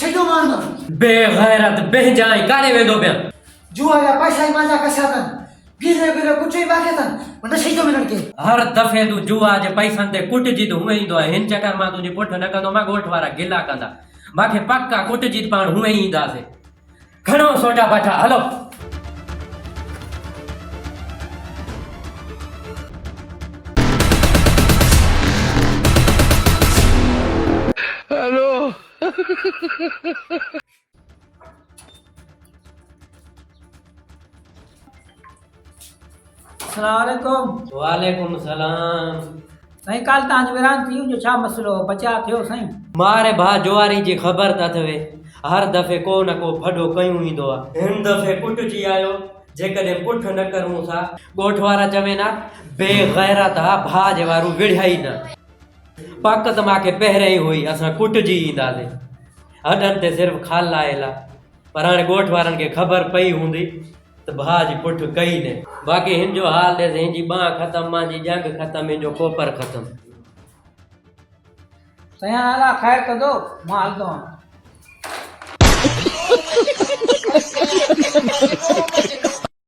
छेड़ो मारना बेगैरत बेजाय कारे वेदो पे जुआ पैसा माजा कसातन बीरे बीरे कुछ ही बाकेतन मन छेड़ो मिलन के हर दफे तू जुआ जे पैसन ते कुट जीत हुए ईंदो आहे हिन चकर मां तुंहिंजी पुठ न कंदो मां ॻोठ वारा गिला कंदा मूंखे पक्का कुट जीत पाण हुए ई ईंदासीं घणो सोटा पाठा हलो अस्सलामुअलैकुम वालेकुम सलाम साईं काल तव्हांजो विरान थी जो छा मसलो बचा थियो साईं मारे भा जुआरी जी ख़बर त अथवे हर दफ़े को न को फॾो कयूं ईंदो आहे हिन दफ़े कुटिजी आयो जेकॾहिं पुठ न करूं था ॻोठ वारा चवे ना बेगैरत आहे भाउ जे वारू विढ़िया ई न पक त मूंखे पहिरें ई हुई असां कुटिजी ईंदासीं हॾनि ते सिर्फ़ु खाल आयल आहे पर हाणे ॻोठ वारनि खे ख़बर पई हूंदी त भाउ जी पुठ कई न बाक़ी हिन जो हाल ॾिस हिन जी ॿांह ख़तमु मुंहिंजी जंग ख़तमु हिन जो कोपर ख़तमु साईं अलाह ख़ैर कंदो मां हलंदो आहियां